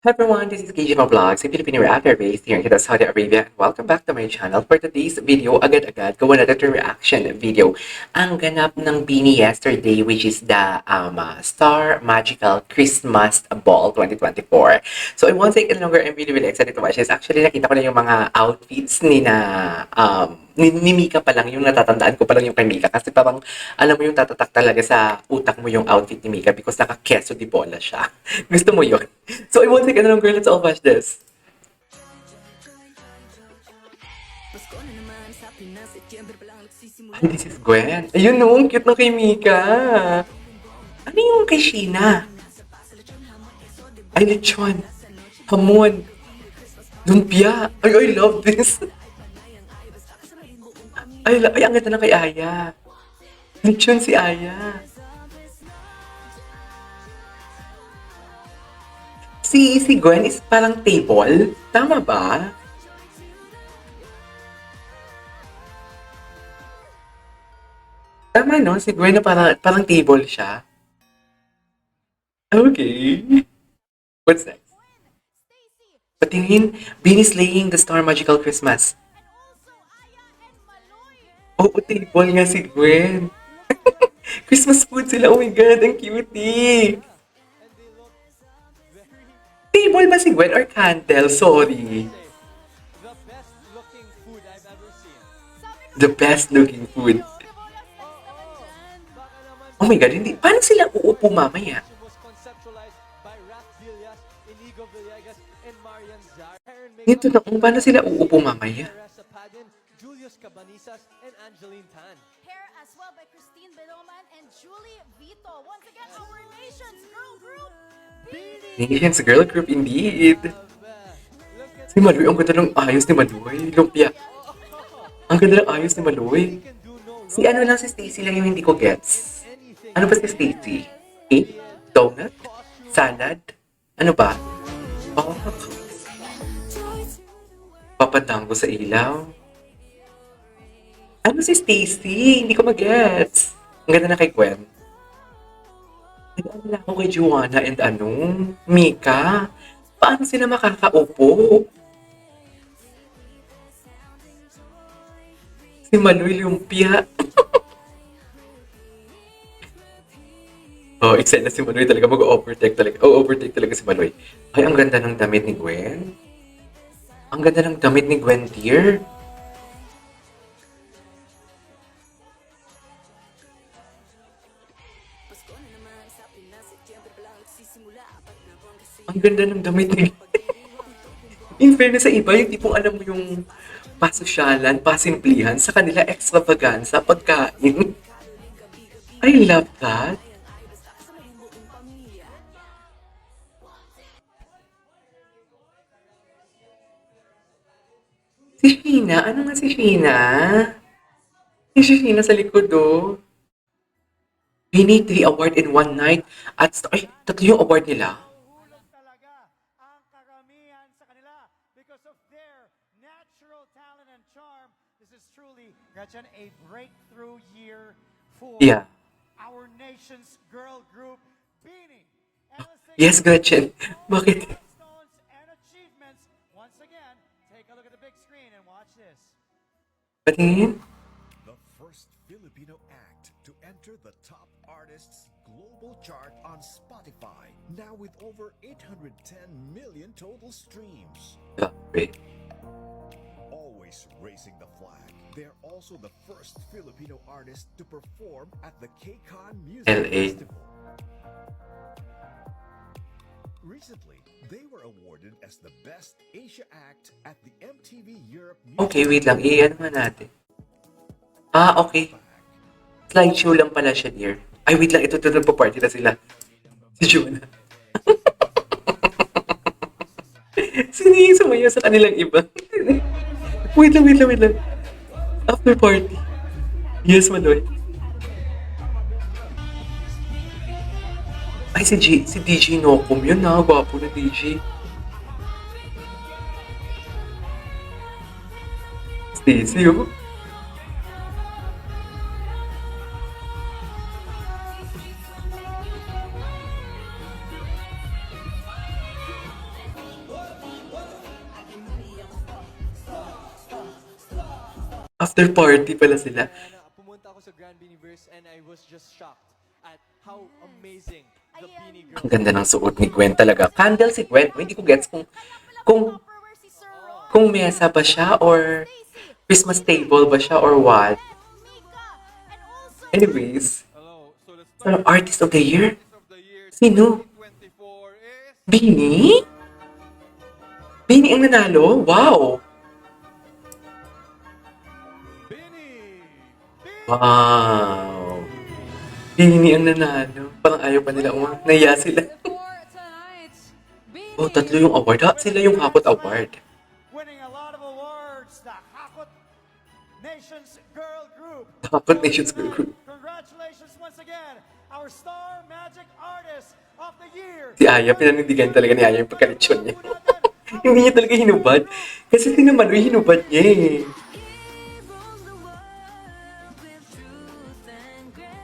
Hi everyone, this is KJ Vlogs, a Filipino reactor based here in Saudi Arabia. And welcome back to my channel. For today's video, agad-agad, gawa natin ito reaction video. Ang ganap ng Bini yesterday, which is the Star Magical Christmas Ball 2024. So I won't take it longer. I'm really excited to watch this. Actually, nakita ko na yung mga outfits ni Mika pa lang, yung natatandaan ko pa lang yung kay Mika. Kasi parang, alam mo yung tatatak talaga sa utak mo yung outfit ni Mika because naka-queso di bola siya. Gusto mo yun? So I won't take another girl, let's all watch this. Ay, this is Gwen. Ayun no, ang cute na kay Mika. Ano yung kay Sheena? Ay, lechon. Hamon. Lumpia. Ay, I love this. Ay, ang ganda na kay Aya. Lechon si Aya. Si Gwen is parang table. Tama ba? Tama no? Si Gwen na parang table siya. Okay. What's next? Patingin, Beanie slaying the Star Magical Christmas. Oo, table nga si Gwen. Christmas food sila. Oh my God, ang cutie. Table ba si Gwen or candle? Sorry. The best looking food. Oh my God, hindi. Paano sila uupo mamaya? Dito na kung paano sila uupo mamaya. Julius Cabanisas and Angeline Tan. Hair as well by Christine Beloman and Julie Vito. Once again, our nation's girl group, Bini. Nations girl group indeed. Si Maloy, ang ganda ng ayos ni Maloy. Lumpia. Ang ganda ng ayos ni Maloy. Si ano lang, si Stacy lang yung hindi ko gets. Ano ba si Stacy? Cake? Donut? Salad? Ano ba? Oh, papadango sa ilaw. Ano si Stacy? Hindi ko mag-gets. Ang ganda na kay Gwen. Nag-alala ako kay Joanna and Mika. Paano sila makakaupo? Si Maloy Lumpia. Oh, excited na si Maloy talaga. Mag-overtake talaga. Oh, overtake talaga si Maloy. Ay, ang ganda ng damit ni Gwen. Ang ganda ng damit ni Gwen, dear. Ang ganda ng damit ni In fairness sa iba, yung tipong alam mo yung pasosyalan, pasimplihan, sa kanila extravaganza, pagkain. I love that. Si Sheena, ano nga si Sheena? Si Sheena sa likod, oh. Winning 3 award in one night at ay, tatlo yung award nila. Tulong talaga ang karamihan sa kanila because of their natural talent and charm. This is truly, Gretchen, a breakthrough year for our nation's girl group, Bini. Yes, Gretchen. Bakit? Milestones and achievements. Once again, take a look at the big screen and watch this. Patingin? The first Filipino act to enter the top artists global chart on Spotify, now with over 810 million total streams. Grabe. Always raising the flag, they're also the first Filipino artist to perform at the KCON Music LA. Festival. Recently, they were awarded as the best Asia act at the MTV Europe Music Okay, wait lang. I-ano nga natin. Ah, okay. Slideshow lang pala siya, dear. Ay, wait lang. Ito nagpa-party na sila. Si Jonah. Sino yung sumayaw sa kanilang iba? Wait lang. After party. Yes, Maloy. Ay, si DJ Nocum yun na. Gwapo na DJ. Stacy, oh. After party pala sila. Pumunta ako sa Grand Beanieverse and I was just shocked at how amazing the Ayan. Beanie Ang Girls ganda ng suot ni Gwen talaga. Candle si Gwen. Hindi ko gets kung Tupperware si Sir Ron. kung mesa ba siya or Stacy, Christmas table ba siya or what. Mika, and also Anyways, Hello. So the so Artist of the Year? of the year Sino? 2024 is Bini? Bini ang nanalo? Wow! Bini! Wow! Bini ang nanalo. Parang ayaw pa nila naya sila. Oh, tatlo yung award. Ha? Sila yung Hakot Award. Winning a lot of awards, the Hakot Nations Girl Group. The Hakot Nations Girl Group. Congratulations once again, our Star Magic Artist of the Year. Si Aya, pinanindigan talaga ni Aya yung pagkalitsyon niya. Hindi niya talaga hinubad. Kasi tinamalo yung hinubad niya eh.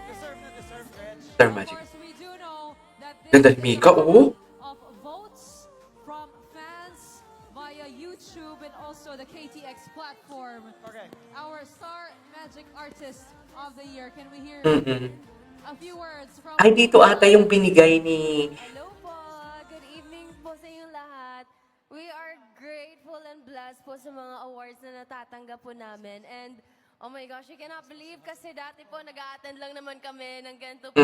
Deserve na deserve, Reg. Star Magic. We do know that Ganda this ni Mika, oh. of votes from fans via YouTube and also the KTX platform. Okay. Our Star Magic Artist of the Year. Can we hear Mm-mm. a few words from Ay, dito ata yung binigay ni... Hello po. Good evening po sa inyong lahat. We are grateful and blessed po sa mga awards na natatanggap po namin. And oh my gosh, I cannot believe kasi dati po nag-a-attend lang naman kami ng ganito po.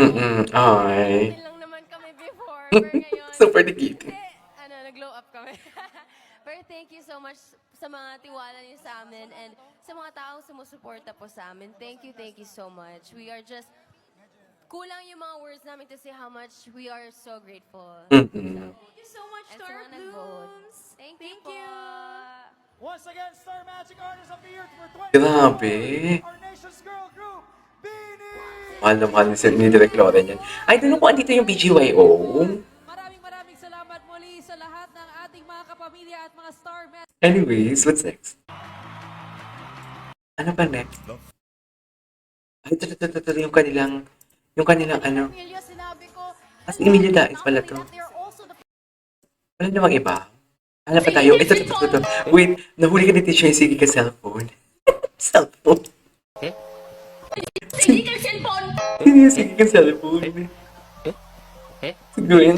Ay. Attend lang naman kami before. Pero ngayon, Super dikitin. nag-glow up kami. Pero thank you so much sa mga tiwala niyo sa amin and sa mga taong sumusuporta po sa amin. Thank you so much. We are just kulang yung mga words namin to say how much we are so grateful. Thank you so much, And Star sa mga nag-vote. Blooms. Thank Thank you. you. po. Once again, Star Magic Artist of the Year for 2024. Grabe. Our Nations Girl Group, Bini! Mahal na mahal ni Direk Loren yan. I don't know kung andito yung BGYO. Maraming salamat muli sa lahat ng ating mga kapamilya at mga Star Magic. Anyways, what's next? Ano pa next? Ay, ito, yung kanilang ano. Emilio, sinabi ko, Ah, si Emilio Daes pala to. they're also the Wala namang iba. Ano pa tayo? Ito. Wait, nahuli ka ni Teacher yung sige ka cellphone. Cellphone. Sige ka cellphone. Sino yung sige ka cellphone? Si Gwen.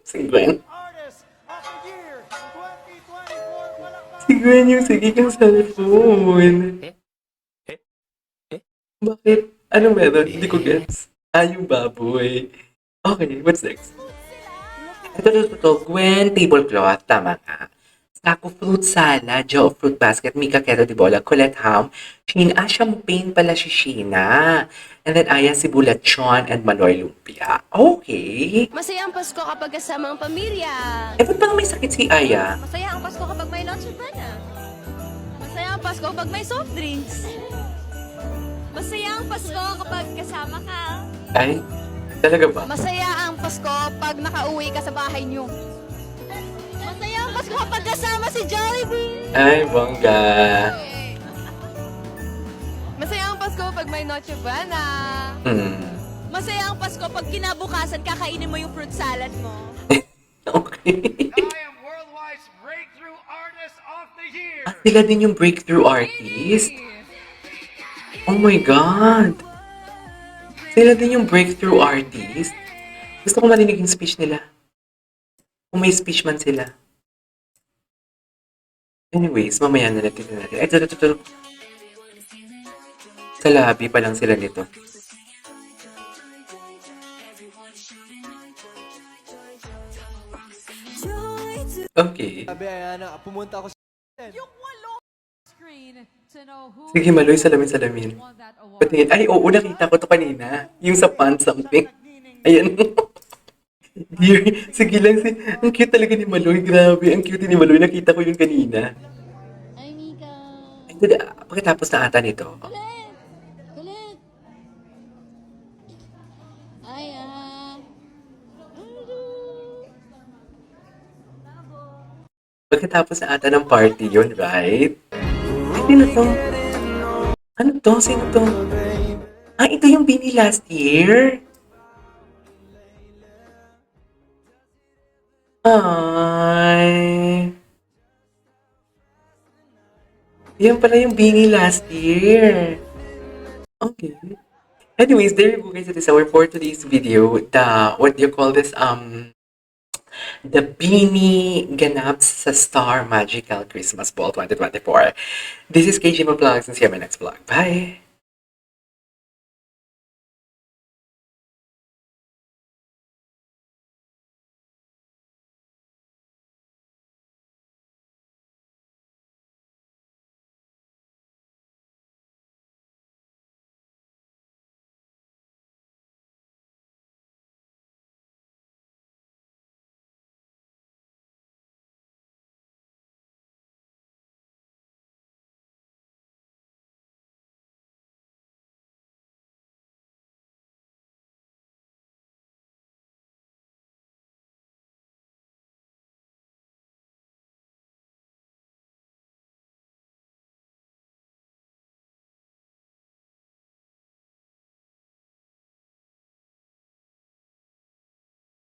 Si Gwen. Artist of the Year 2024. Palakpak! Si Gwen yung sige kang cellphone. Bakit? Anong meron? Hindi ko gets. Ah, yung baboy. Okay, what's next? Ito. Gwen, tablecloth. Tama ka. Taco fruit salad, Joe fruit basket, Mika Keto de Bola, Colette Ham, Sheena, champagne pala si Sheena. And then Aya Sibulachon and Manoy Lumpia. Okay. Masaya ang Pasko kapag kasama ang pamilya. Eh, ba't bang may sakit si Aya? Masaya ang Pasko kapag may Noche Buena. Masaya ang Pasko kapag may soft drinks. Masaya ang Pasko kapag kasama ka. Ay, talaga ba? Masaya ang Pasko pag nakauwi ka sa bahay niyo. Masaya ang Pasko kapag kasama si Jollibee. Ay, bongga. Masaya ang Pasko pag may Noche Buena. Masaya ang Pasko pag kinabukasan kakainin mo yung fruit salad mo. Okay. I am Worldwide's Breakthrough Artist of the Year. At sila din yung breakthrough artist. Oh my God. Sila din yung breakthrough artist. Gusto ko marinig yung speech nila. Kung may speech man sila. Anyways, mamaya na natin. Ay, ito. Sa labi pa lang sila nito. Okay. Sabi, Ayana, pumunta ako sa Yung walong screen to know who Sige, Maloy, salamin. won that award. Patingin. Ay, oo, nakita ko to kanina. Yung sa pants something. Ayan. Dear, sige lang. Ang cute talaga ni Maloy. Grabe, ang cute ni Maloy. Nakita ko yun kanina. Ay, Mika. Ay, pagkatapos na ata nito. Kulit. Ay, Pagkatapos na ata ng party yun, right? Ay, sino to? Ano to? Sino to? Ah, ito yung Bini last year? Ay. Yan pala yung Beanie last year. Okay. Anyways, there you go guys. It is our for today's video. What do you call this? The Beanie Ganaps sa Star Magical Christmas Ball 2024. This is KJ Vlogs and see you in my next vlog. Bye!